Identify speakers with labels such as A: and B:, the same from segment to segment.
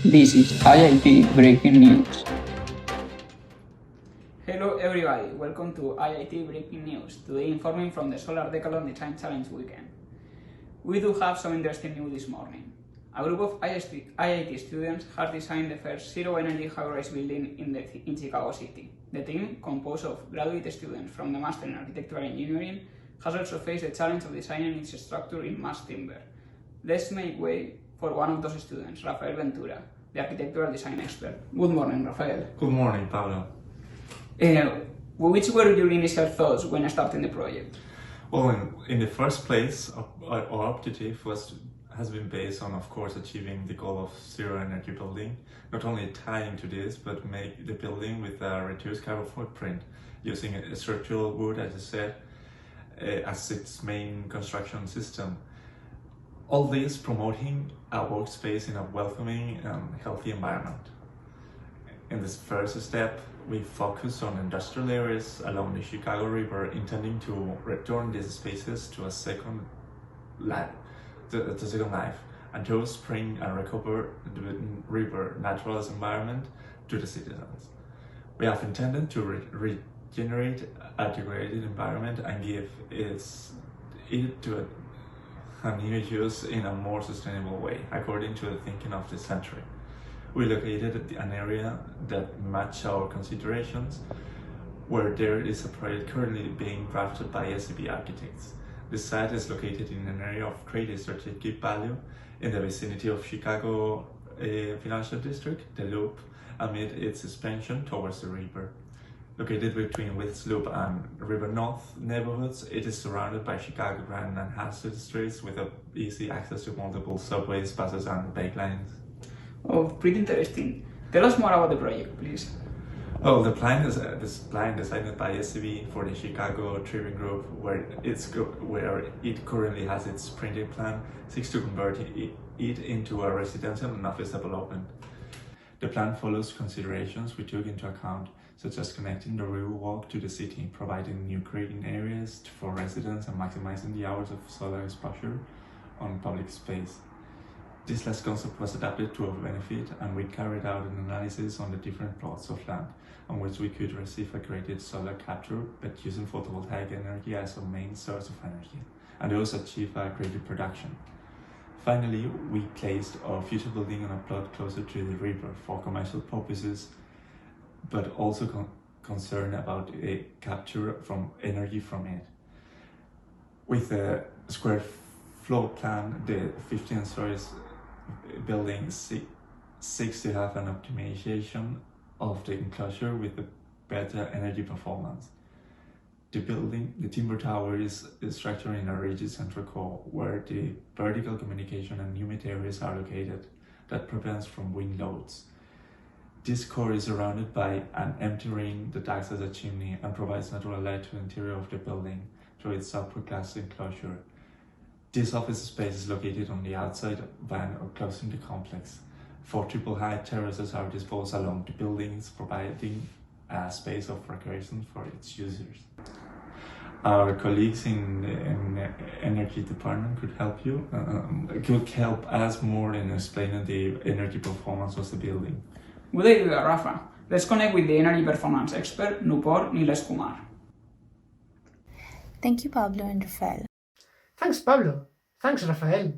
A: This is IIT Breaking News.
B: Hello everybody, welcome to IIT Breaking News, today informing from the Solar Decathlon Design Challenge weekend. We do have some interesting news this morning. A group of IIT students has designed the first zero-energy high-rise building in Chicago City. The team, composed of graduate students from the Master in Architectural Engineering, has also faced the challenge of designing its structure in mass timber. Let's make way for one of those students, Rafael Ventura, the architectural design expert. Good morning, Rafael.
C: Good morning, Pablo.
B: Which were your initial thoughts when starting the project?
C: Well, in the first place, our objective has been based on, of course, achieving the goal of zero energy building, not only tying to this, but make the building with a reduced carbon footprint, using a structural wood, as I said, as its main construction system. All this promoting a workspace in a welcoming and healthy environment. In this first step, we focus on industrial areas along the Chicago River, intending to return these spaces to a second life, and to bring and recover the river natural environment to the citizens. We have intended to regenerate a degraded environment and give it to a new use in a more sustainable way, according to the thinking of the century. We located an area that matched our considerations, where there is a project currently being drafted by SCB Architects. The site is located in an area of great strategic value in the vicinity of Chicago Financial District, the Loop, amid its expansion towards the river. Located between West Loop and River North neighborhoods, it is surrounded by Chicago Grand and Hudson streets with easy access to multiple subways, buses, and bike lines.
B: Oh, pretty interesting. Tell us more about the project, please.
C: Oh, the plan is designed by SCB for the Chicago Tribune Group, where it currently has its printing plan, seeks to convert it into a residential and office development. The plan follows considerations we took into account, such as connecting the Riverwalk to the city, providing new creating areas for residents, and maximizing the hours of solar exposure on public space. This last concept was adapted to our benefit, and we carried out an analysis on the different plots of land on which we could receive a graded solar capture, but using photovoltaic energy as our main source of energy, and also achieve a graded production. Finally, we placed our future building on a plot closer to the river for commercial purposes, but also concerned about a capture from energy from it. With a square floor plan, the 15 stories building seeks to have an optimization of the enclosure with a better energy performance. The timber tower is structured in a rigid central core where the vertical communication and new materials are located that prevents from wind loads. This core is surrounded by an empty ring that acts as a chimney and provides natural light to the interior of the building through its upper glass enclosure. This office space is located on the outside van or close in the complex. 4 triple-height terraces are disposed along the buildings, providing a space of recreation for its users. Our colleagues in the energy department could help us more in explaining the energy performance of the building.
B: Good idea, Rafa. Let's connect with the energy performance expert, Nupur Nilesh Kumar.
D: Thank you, Pablo and Rafael.
E: Thanks, Pablo. Thanks, Rafael.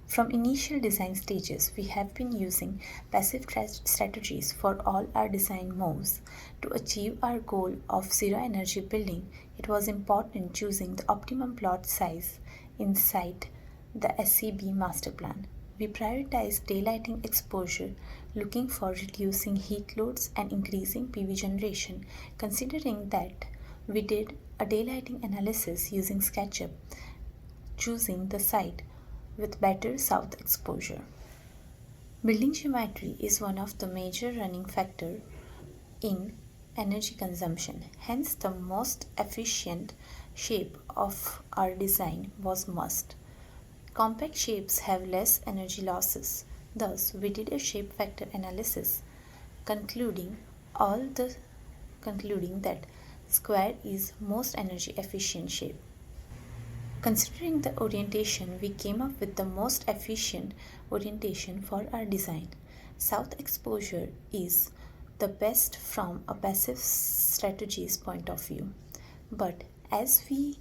D: From initial design stages, we have been using passive strategies for all our design moves. To achieve our goal of zero energy building, it was important choosing the optimum plot size inside the SCB master plan. We prioritized daylighting exposure, looking for reducing heat loads and increasing PV generation. Considering that, we did a daylighting analysis using SketchUp, choosing the site with better south exposure. Building geometry is one of the major running factors in energy consumption. Hence, the most efficient shape of our design was must. Compact shapes have less energy losses. Thus, we did a shape factor analysis, concluding that square is most energy efficient shape. Considering the orientation, we came up with the most efficient orientation for our design. South exposure is the best from a passive strategies point of view. But as we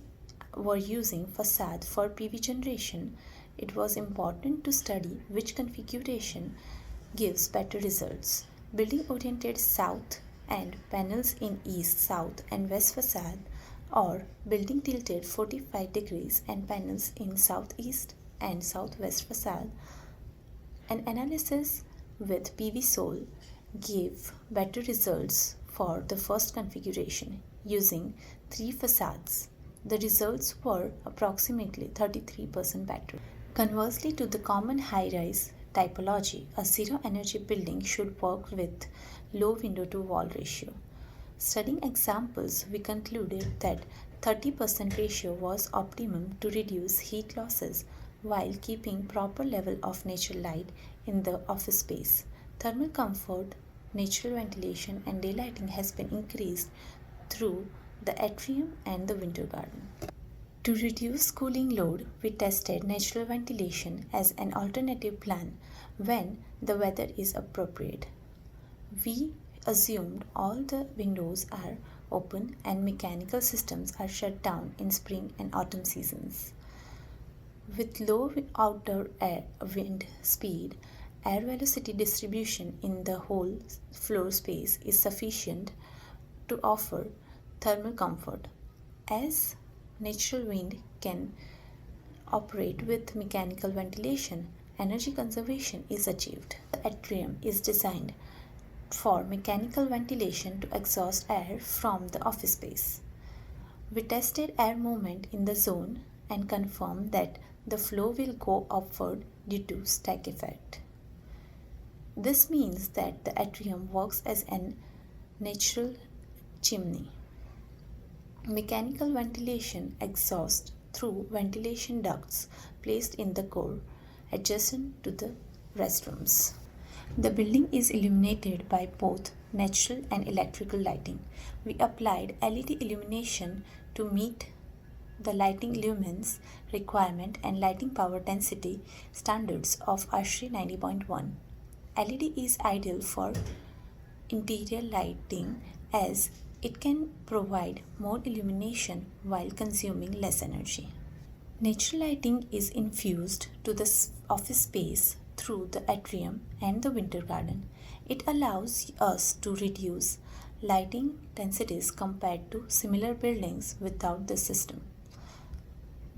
D: were using facade for PV generation, it was important to study which configuration gives better results. Building oriented south and panels in east, south and west facade, or building tilted 45 degrees and panels in southeast and southwest facade. An analysis with PV Sol gave better results for the first configuration using 3 facades. The results were approximately 33% better. Conversely to the common high-rise typology, a zero-energy building should work with low window to wall ratio. Studying examples, we concluded that 30% ratio was optimum to reduce heat losses while keeping proper level of natural light in the office space. Thermal comfort, natural ventilation and daylighting has been increased through the atrium and the winter garden. To reduce cooling load, we tested natural ventilation as an alternative plan when the weather is appropriate. We assumed all the windows are open and mechanical systems are shut down in spring and autumn seasons. With low outer air wind speed, air velocity distribution in the whole floor space is sufficient to offer thermal comfort. As natural wind can operate with mechanical ventilation, energy conservation is achieved. The atrium is designed for mechanical ventilation to exhaust air from the office space. We tested air movement in the zone and confirmed that the flow will go upward due to stack effect. This means that the atrium works as an natural chimney. Mechanical ventilation exhausts through ventilation ducts placed in the core adjacent to the restrooms. The building is illuminated by both natural and electrical lighting. We applied LED illumination to meet the lighting lumens requirement and lighting power density standards of ASHRAE 90.1. LED is ideal for interior lighting as it can provide more illumination while consuming less energy. Natural lighting is infused to the office space through the atrium and the winter garden. It allows us to reduce lighting densities compared to similar buildings without this system.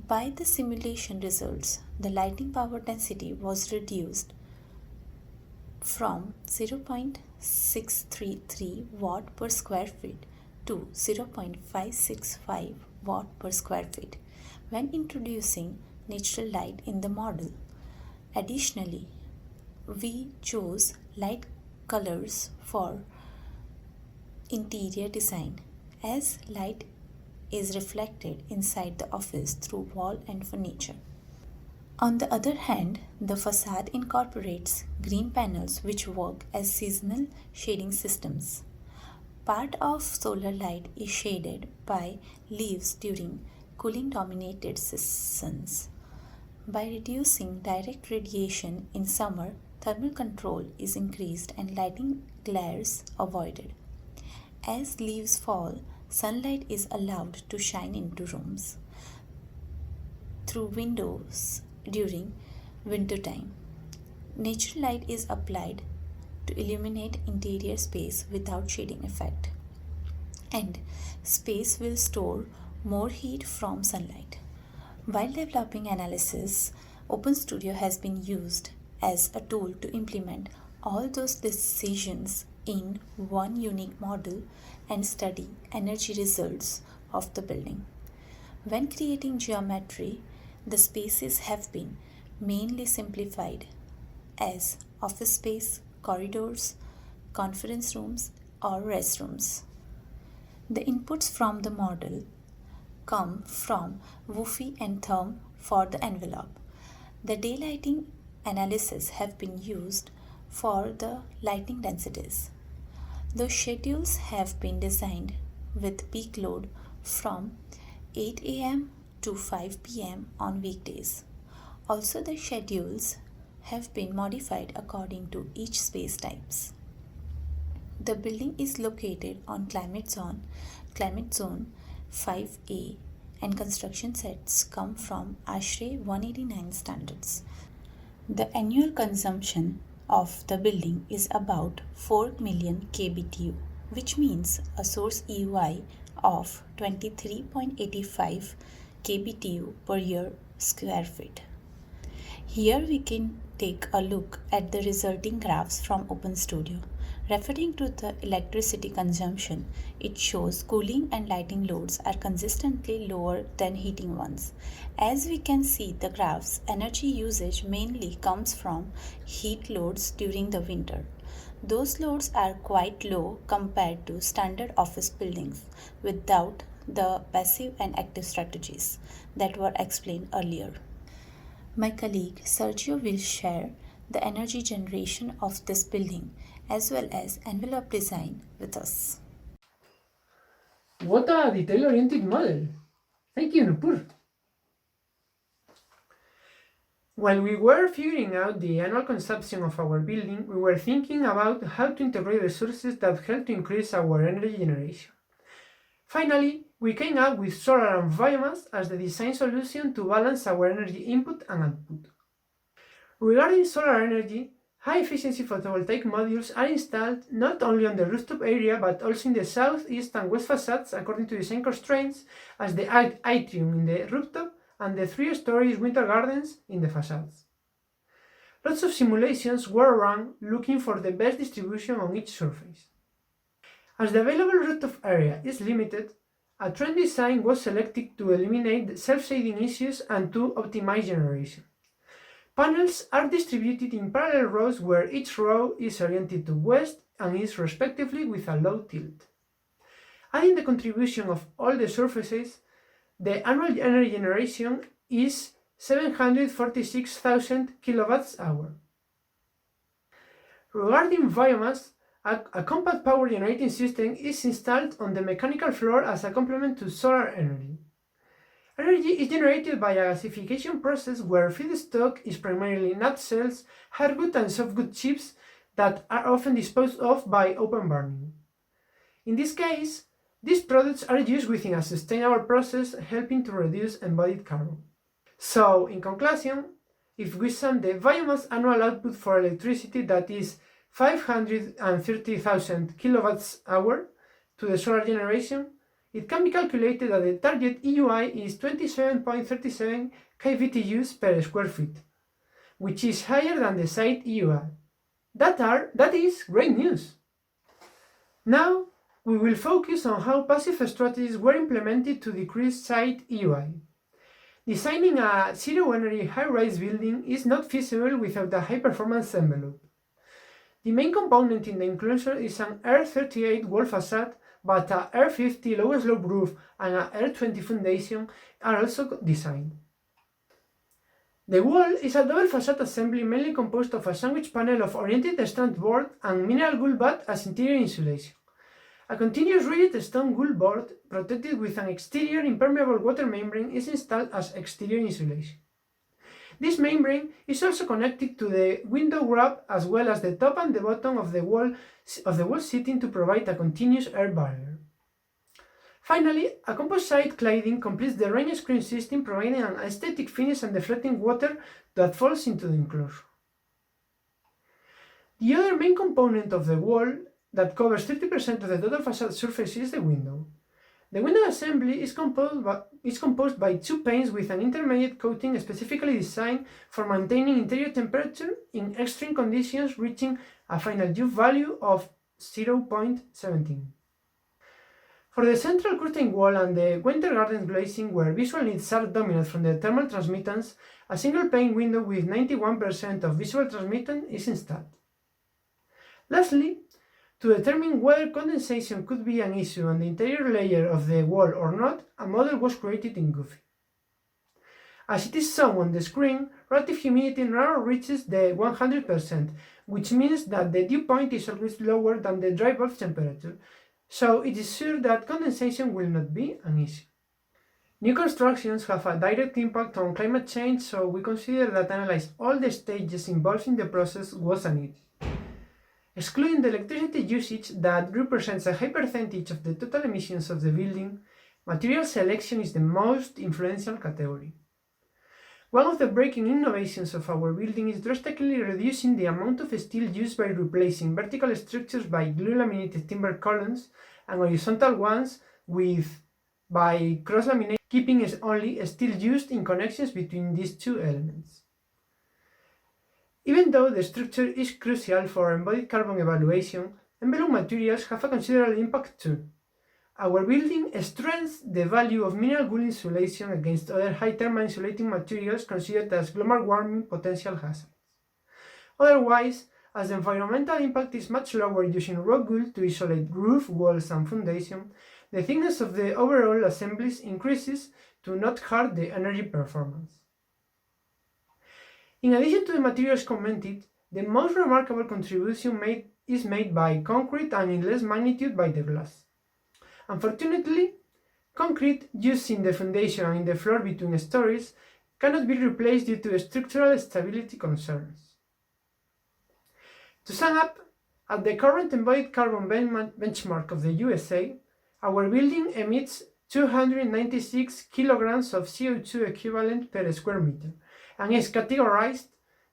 D: By the simulation results, the lighting power density was reduced from 0.633 watt per square feet to 0.565 watt per square feet when introducing natural light in the model. Additionally, we chose light colors for interior design as light is reflected inside the office through wall and furniture. On the other hand, the facade incorporates green panels which work as seasonal shading systems. Part of solar light is shaded by leaves during cooling dominated seasons. By reducing direct radiation in summer, thermal control is increased and lighting glares avoided. As leaves fall, sunlight is allowed to shine into rooms through windows during winter time. Natural light is applied to illuminate interior space without shading effect, and space will store more heat from sunlight. While developing analysis, OpenStudio has been used as a tool to implement all those decisions in one unique model and study energy results of the building. When creating geometry, the spaces have been mainly simplified as office space, corridors, conference rooms, or restrooms. The inputs from the model come from WUFI and Therm for the envelope. The daylighting analysis have been used for the lighting densities. The schedules have been designed with peak load from 8 a.m. to 5 p.m. on weekdays. Also, the schedules have been modified according to each space types. The building is located on climate zone 5A, and construction sets come from ASHRAE 189 standards. The annual consumption of the building is about 4 million kBTU, which means a source EUI of 23.85 kBTU per year square feet. Here we can take a look at the resulting graphs from OpenStudio. Referring to the electricity consumption, it shows cooling and lighting loads are consistently lower than heating ones. As we can see the graphs, energy usage mainly comes from heat loads during the winter. Those loads are quite low compared to standard office buildings without the passive and active strategies that were explained earlier. My colleague Sergio will share the energy generation of this building as well as envelope design with us.
E: What a detail-oriented model! Thank you, Nupur. While we were figuring out the annual consumption of our building, we were thinking about how to integrate resources that help to increase our energy generation. Finally, we came up with solar and biomass as the design solution to balance our energy input and output. Regarding solar energy, high-efficiency photovoltaic modules are installed not only on the rooftop area but also in the south, east and west facades according to the same constraints as the atrium in the rooftop and the 3-story winter gardens in the facades. Lots of simulations were run looking for the best distribution on each surface. As the available rooftop area is limited, a trend design was selected to eliminate the self-shading issues and to optimize generation. Panels are distributed in parallel rows where each row is oriented to west and east respectively with a low tilt. Adding the contribution of all the surfaces, the annual energy generation is 746,000 kWh. Regarding biomass, a compact power generating system is installed on the mechanical floor as a complement to solar energy. Energy is generated by a gasification process where feedstock is primarily nut cells, hardwood and softwood chips that are often disposed of by open burning. In this case, these products are used within a sustainable process, helping to reduce embodied carbon. So, in conclusion, if we sum the biomass annual output for electricity, that is 530,000 kWh, to the solar generation, it can be calculated that the target EUI is 27.37 kBTUs per square feet, which is higher than the site EUI. That is great news! Now, we will focus on how passive strategies were implemented to decrease site EUI. Designing a zero-energy high-rise building is not feasible without a high-performance envelope. The main component in the enclosure is an R38 wall facade, but a R50 low-slope roof and a R20 foundation are also designed. The wall is a double facade assembly mainly composed of a sandwich panel of oriented strand board and mineral wool batt as interior insulation. A continuous rigid stone wool board protected with an exterior impermeable water membrane is installed as exterior insulation. This membrane is also connected to the window grab as well as the top and the bottom of the wall seating to provide a continuous air barrier. Finally, a composite cladding completes the rain screen system, providing an aesthetic finish and deflecting water that falls into the enclosure. The other main component of the wall that covers 30% of the total facade surface is the window. The window assembly is composed by two panes with an intermediate coating specifically designed for maintaining interior temperature in extreme conditions, reaching a final U value of 0.17. For the central curtain wall and the winter garden glazing, where visual needs are dominant from the thermal transmittance, a single pane window with 91% of visual transmittance is installed. Lastly, to determine whether condensation could be an issue on the interior layer of the wall or not, a model was created in Goofy. As it is shown on the screen, relative humidity now reaches the 100%, which means that the dew point is always lower than the dry bulb temperature, so it is sure that condensation will not be an issue. New constructions have a direct impact on climate change, so we consider that analyze all the stages involved in the process was a need. Excluding the electricity usage that represents a high percentage of the total emissions of the building, material selection is the most influential category. One of the breaking innovations of our building is drastically reducing the amount of steel used by replacing vertical structures by glue-laminated timber columns and horizontal ones by cross-lamination, keeping only steel used in connections between these two elements. Even though the structure is crucial for embodied carbon evaluation, envelope materials have a considerable impact too. Our building strengthens the value of mineral wool insulation against other high thermal insulating materials considered as global warming potential hazards. Otherwise, as the environmental impact is much lower using rock wool to isolate roof, walls and foundation, the thickness of the overall assemblies increases to not hurt the energy performance. In addition to the materials commented, the most remarkable contribution is made by concrete and in less magnitude by the glass. Unfortunately, concrete used in the foundation and in the floor between stories cannot be replaced due to structural stability concerns. To sum up, at the current embodied carbon benchmark of the USA, our building emits 296 kilograms of CO2 equivalent per square meter and is categorized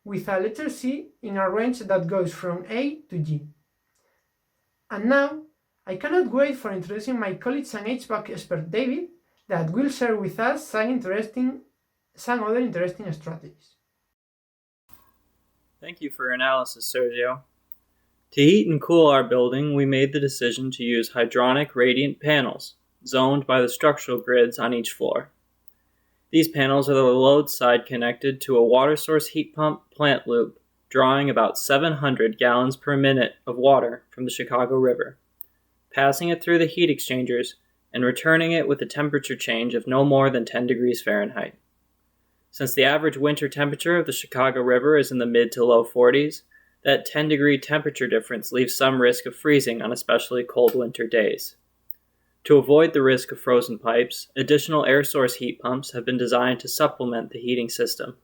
E: with a letter C in a range that goes from A to G. And now, I cannot wait for introducing my colleague and HVAC expert David, that will share with us some other interesting strategies.
F: Thank you for your analysis, Sergio. To heat and cool our building, we made the decision to use hydronic radiant panels, zoned by the structural grids on each floor. These panels are the load side connected to a water source heat pump plant loop, drawing about 700 gallons per minute of water from the Chicago River, passing it through the heat exchangers and returning it with a temperature change of no more than 10 degrees Fahrenheit. Since the average winter temperature of the Chicago River is in the mid to low 40s, that 10-degree temperature difference leaves some risk of freezing on especially cold winter days. To avoid the risk of frozen pipes, additional air source heat pumps have been designed to supplement the heating system.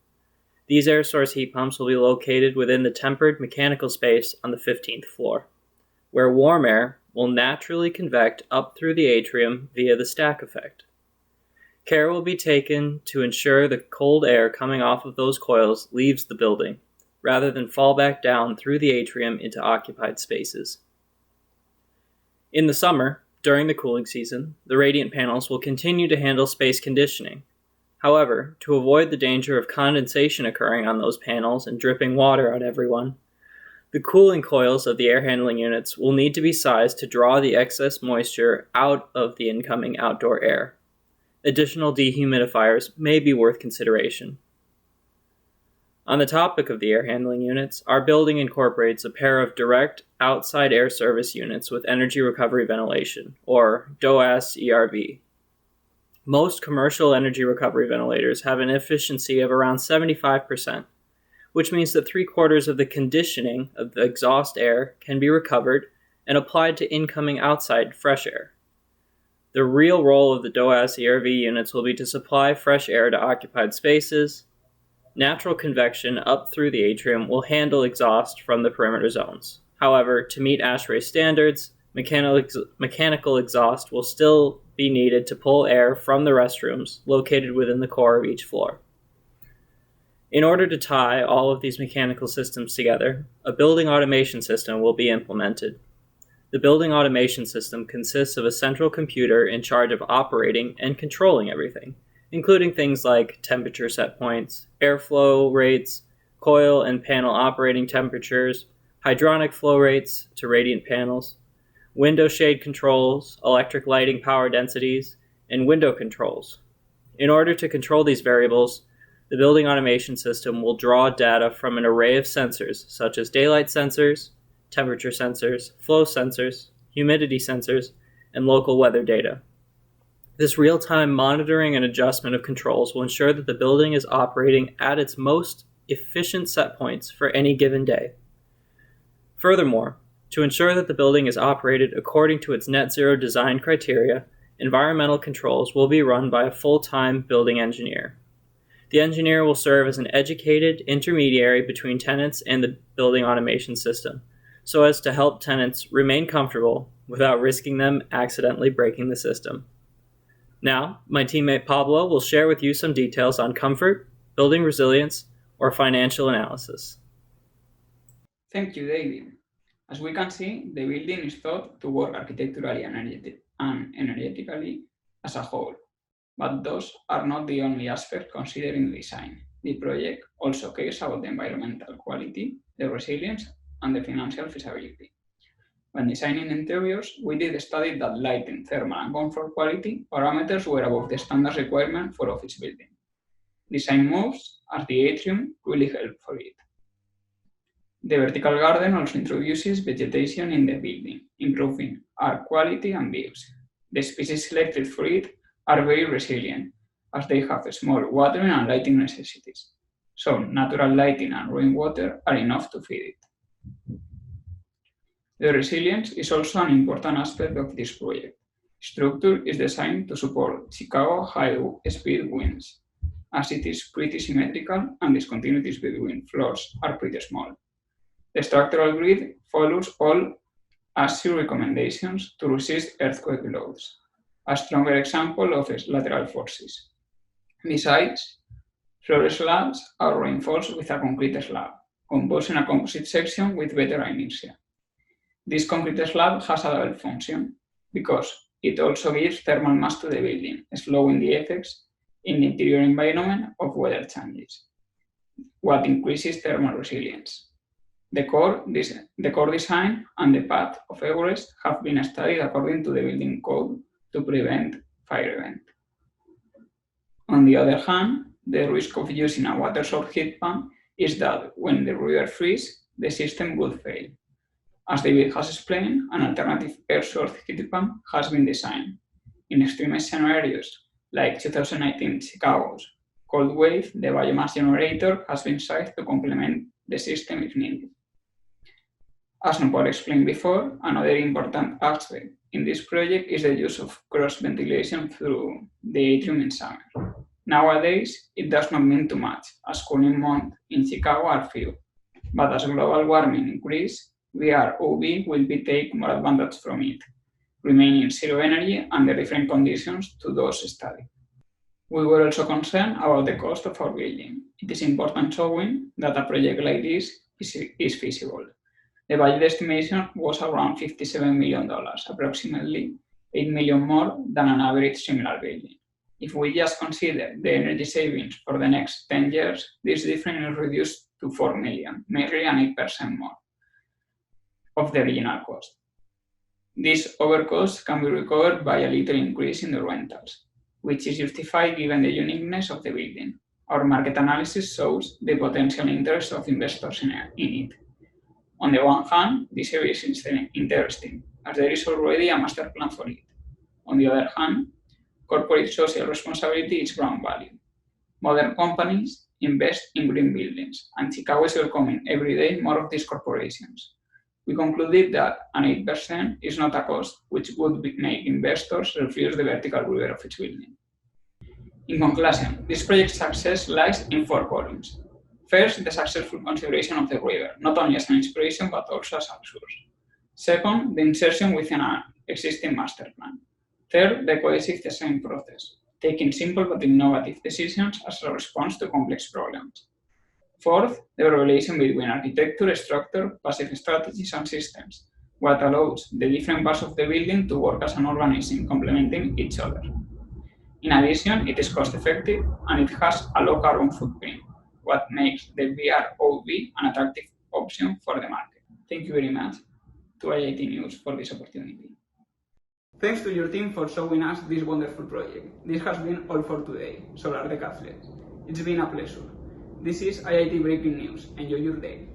F: These air source heat pumps will be located within the tempered mechanical space on the 15th floor, where warm air will naturally convect up through the atrium via the stack effect. Care will be taken to ensure the cold air coming off of those coils leaves the building, rather than fall back down through the atrium into occupied spaces. In the summer, during the cooling season, the radiant panels will continue to handle space conditioning. However, to avoid the danger of condensation occurring on those panels and dripping water on everyone, the cooling coils of the air handling units will need to be sized to draw the excess moisture out of the incoming outdoor air. Additional dehumidifiers may be worth consideration. On the topic of the air handling units, our building incorporates a pair of direct outside air service units with energy recovery ventilation, or DOAS ERV. Most commercial energy recovery ventilators have an efficiency of around 75%, which means that 3/4 of the conditioning of the exhaust air can be recovered and applied to incoming outside fresh air. The real role of the DOAS ERV units will be to supply fresh air to occupied spaces. Natural convection up through the atrium will handle exhaust from the perimeter zones. However, to meet ASHRAE standards, mechanical exhaust will still be needed to pull air from the restrooms located within the core of each floor. In order to tie all of these mechanical systems together, a building automation system will be implemented. The building automation system consists of a central computer in charge of operating and controlling everything, including things like temperature set points, airflow rates, coil and panel operating temperatures, hydronic flow rates to radiant panels, window shade controls, electric lighting power densities, and window controls. In order to control these variables, the building automation system will draw data from an array of sensors such as daylight sensors, temperature sensors, flow sensors, humidity sensors, and local weather data. This real-time monitoring and adjustment of controls will ensure that the building is operating at its most efficient set points for any given day. Furthermore, to ensure that the building is operated according to its net zero design criteria, environmental controls will be run by a full-time building engineer. The engineer will serve as an educated intermediary between tenants and the building automation system, so as to help tenants remain comfortable without risking them accidentally breaking the system. Now, my teammate Pablo will share with you some details on comfort, building resilience, or financial analysis.
B: Thank you, David. As we can see, the building is thought to work architecturally and energetically as a whole, but those are not the only aspects considered in design. The project also cares about the environmental quality, the resilience, and the financial feasibility. When designing interiors, we did study that lighting, thermal, and comfort quality parameters were above the standard requirement for office building. Design moves, as the atrium, really help for it. The vertical garden also introduces vegetation in the building, improving air quality and views. The species selected for it are very resilient, as they have small watering and lighting necessities, so natural lighting and rainwater are enough to feed it. The resilience is also an important aspect of this project. Structure is designed to support Chicago high-speed winds, as it is pretty symmetrical and discontinuities between floors are pretty small. The structural grid follows all ASHE recommendations to resist earthquake loads, a stronger example of lateral forces. Besides, floor slabs are reinforced with a concrete slab, composing a composite section with better inertia. This concrete slab has a double function because it also gives thermal mass to the building, slowing the effects in the interior environment of weather changes, what increases thermal resilience. The core design and the path of egress have been studied according to the building code to prevent fire event. On the other hand, the risk of using a water source heat pump is that when the river freezes, the system would fail. As David has explained, an alternative air source heat pump has been designed. In extreme scenarios, like 2019 Chicago's cold wave, the biomass generator has been sized to complement the system if needed. As Nopal explained before, another important aspect in this project is the use of cross ventilation through the atrium in summer. Nowadays, it does not mean too much, as cooling months in Chicago are few, but as global warming increases, VROV will take more advantage from it, remaining zero energy under different conditions to those studied. We were also concerned about the cost of our building. It is important showing that a project like this is feasible. The budget estimation was around $57 million, approximately $8 million more than an average similar building. If we just consider the energy savings for the next 10 years, this difference is reduced to $4 million, nearly an 8% more of the original cost. This overcost can be recovered by a little increase in the rentals, which is justified given the uniqueness of the building. Our market analysis shows the potential interest of investors in it. On the one hand, this area is interesting, as there is already a master plan for it. On the other hand, corporate social responsibility is ground value. Modern companies invest in green buildings, and Chicago is welcoming every day more of these corporations. We concluded that an 8% is not a cost which would make investors refuse the vertical river of each building. In conclusion, this project's success lies in 4 columns. First, the successful consideration of the river, not only as an inspiration but also as a source. Second, the insertion within an existing master plan. Third, the cohesive design process, taking simple but innovative decisions as a response to complex problems. Fourth, the relation between architecture, structure, passive strategies, and systems, what allows the different parts of the building to work as an organism, complementing each other. In addition, it is cost-effective and it has a low carbon footprint, what makes the VROV an attractive option for the market. Thank you very much to IIT News for this opportunity. Thanks to your team for showing us this wonderful project. This has been all for today, Solar Decathlon. It's been a pleasure. This is IIT Breaking News. Enjoy your day.